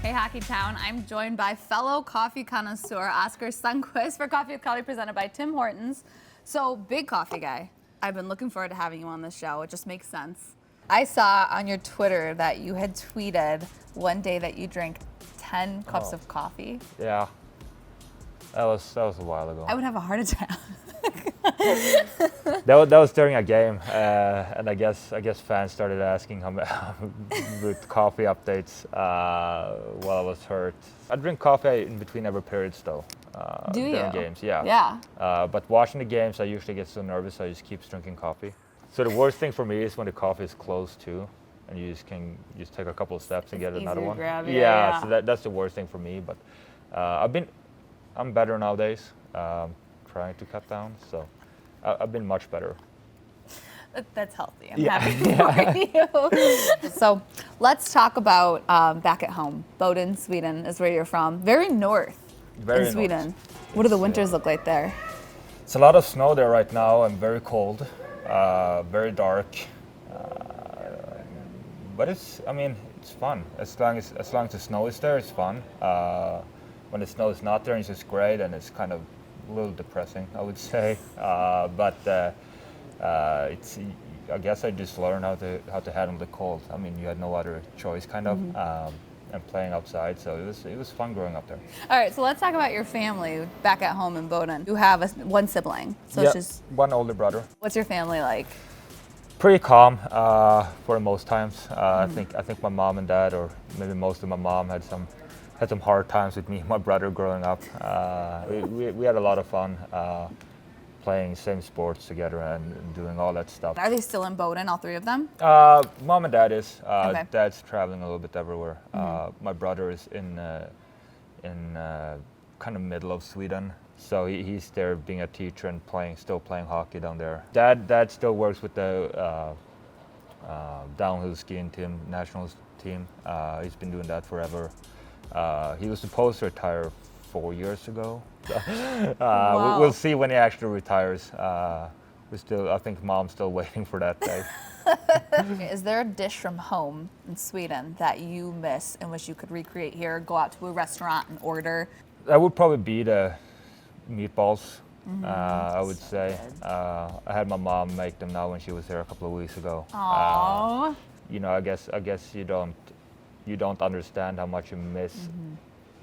Hey, Hockey Town. I'm joined by fellow coffee connoisseur Oskar Sundqvist for Coffee with Carley, presented by Tim Hortons. So, big coffee guy. I've been looking forward to having you on this show. It just makes sense. I saw on your Twitter that you had tweeted one day that you drank 10 cups of coffee. Yeah, that was a while ago. I would have a heart attack. That was during a game, and I guess fans started asking with coffee updates while I was hurt. I drink coffee in between every periods though. Do you? During games, yeah. Yeah. But watching the games, I usually get so nervous I just keep drinking coffee. So the worst thing for me is when the coffee is close too, and you just take a couple of steps and get another one. Grab, yeah. So that's the worst thing for me. But I'm better nowadays. Trying to cut down, so I've been much better. That's healthy. I'm happy for you. So let's talk about back at home. Boden, Sweden is where you're from. Very north in Sweden. North. What do the winters look like there? It's a lot of snow there right now and very cold, very dark. But it's fun. As long as the snow is there, it's fun. When the snow is not there, it's just gray, then it's kind of a little depressing, I would say. I guess I just learned how to handle the cold. I mean, you had no other choice, kind of, and playing outside. So it was fun growing up there. All right, so let's talk about your family back at home in Boden. You have one sibling, so it's just one older brother. What's your family like? Pretty calm for the most times. I think my mom and dad, or maybe most of my mom, had some hard times with me and my brother growing up. We had a lot of fun playing same sports together and doing all that stuff. Are they still in Boden, all three of them? Mom and dad is. Okay. Dad's traveling a little bit everywhere. My brother is in kind of middle of Sweden, so he's there being a teacher and still playing hockey down there. Dad still works with the downhill skiing team, national team. He's been doing that forever. He was supposed to retire 4 years ago. Wow. We'll see when he actually retires. I think Mom's still waiting for that day. Is there a dish from home in Sweden that you miss and wish you could recreate here? Go out to a restaurant and order? That would probably be the meatballs. I would say. I had my mom make them now when she was here a couple of weeks ago. Aww. I guess you don't understand how much you miss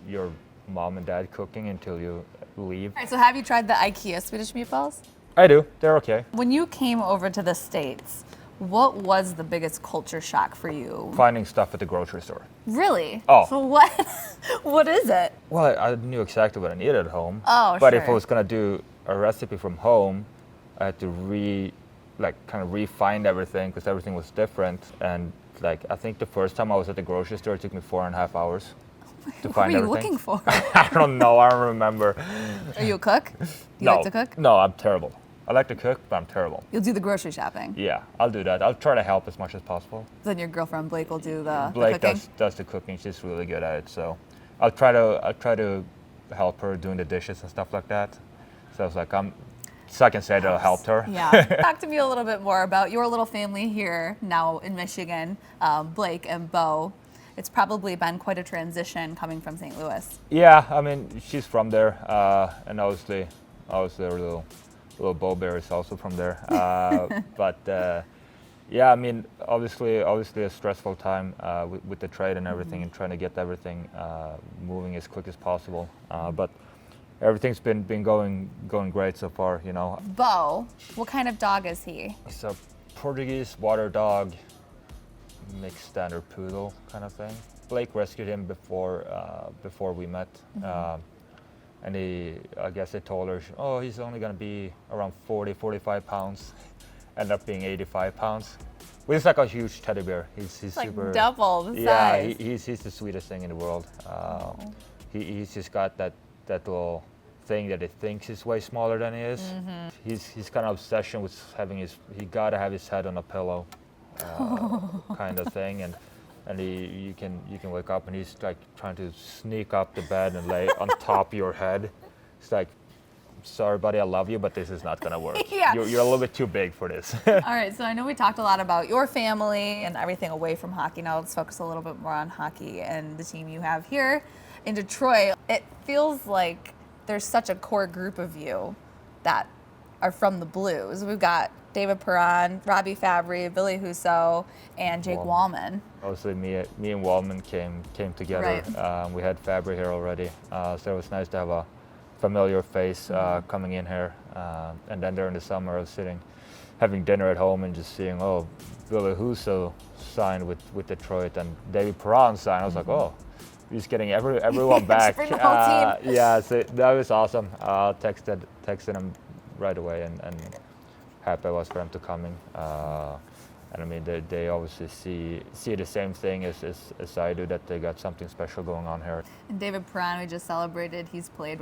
your mom and dad cooking until you leave. All right, so have you tried the IKEA Swedish meatballs? I do. They're okay. When you came over to the States, what was the biggest culture shock for you? Finding stuff at the grocery store. Really? Oh. So what is it? Well, I knew exactly what I needed at home. Oh, but sure. if I was gonna do a recipe from home, I had to re-find everything because everything was different. And I think the first time I was at the grocery store, it took me 4.5 hours to find everything. What were you looking for? I don't know. I don't remember. Are you a cook? Do you like to cook? No, I'm terrible. I like to cook, but I'm terrible. You'll do the grocery shopping. Yeah, I'll do that. I'll try to help as much as possible. Then your girlfriend Blake will do the Blake cooking? does the cooking. She's really good at it. So I'll try to help her doing the dishes and stuff like that. So I was like, so I can say that I helped her. Yeah. Talk to me a little bit more about your little family here now in Michigan, Blake and Bo. It's probably been quite a transition coming from St. Louis. Yeah, I mean, she's from there, and obviously her little Bo Bear is also from there. But yeah, I mean, obviously a stressful time with the trade and everything, and trying to get everything moving as quick as possible. But everything's been going great so far, Bo, what kind of dog is he? He's a Portuguese water dog, mixed standard poodle kind of thing. Blake rescued him before we met, and I guess they told her, oh, he's only gonna be around 45 pounds. Ended up being 85 pounds. Well, he's like a huge teddy bear. He's like super double the yeah, size. he's the sweetest thing in the world. He's just got that little thing that he thinks is way smaller than he is. He's kind of obsession with he gotta have his head on a pillow, kind of thing, and you can wake up and he's like trying to sneak up the bed and lay on top of your head. It's like sorry, buddy, I love you, but this is not gonna work. Yeah. You're a little bit too big for this. All right, so I know we talked a lot about your family and everything away from hockey. Now let's focus a little bit more on hockey and the team you have here in Detroit. It feels like there's such a core group of you that are from the Blues. We've got David Perron, Robbie Fabry, Billy Husso, and Jake Wallman. Obviously, me and Wallman came together. Right. We had Fabry here already, so it was nice to have a familiar face coming in here. And then during the summer, I was having dinner at home and just seeing, oh, Billy Husso signed with Detroit and David Perron signed. I was like, oh, he's getting everyone back. Bring the whole team. Yeah, so that was awesome. Texted him right away and happy I was for him to coming. And I mean, they obviously see the same thing as I do, that they got something special going on here. And David Perron, we just celebrated, he's played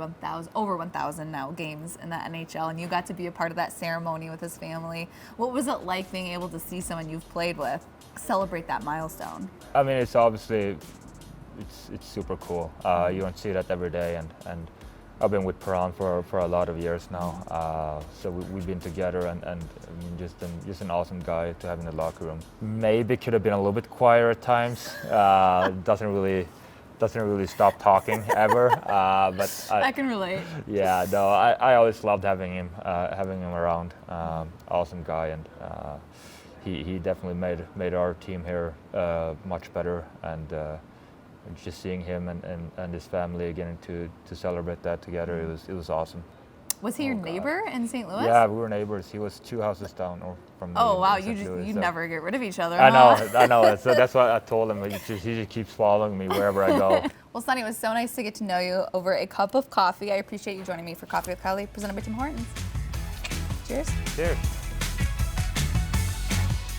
over 1,000 now games in the NHL, and you got to be a part of that ceremony with his family. What was it like being able to see someone you've played with celebrate that milestone? I mean, it's obviously, it's super cool. You don't see that every day, and I've been with Perron for a lot of years now, so we've been together, and I mean, just an awesome guy to have in the locker room. Maybe could have been a little bit quieter at times. Doesn't really stop talking ever. But I can relate. Yeah, no, I always loved having him around. Awesome guy, and he definitely made our team here much better, and just seeing him and his family getting to celebrate that together, it was awesome. Was he your neighbor in St. Louis? Yeah, we were neighbors. He was 2 houses down from me. Oh wow, in St. Louis, you so. never get rid of each other. I huh? know. So that's what I told him. He just keeps following me wherever I go. Well, Sonny, it was so nice to get to know you over a cup of coffee. I appreciate you joining me for Coffee with Carley, presented by Tim Hortons. Cheers. Cheers.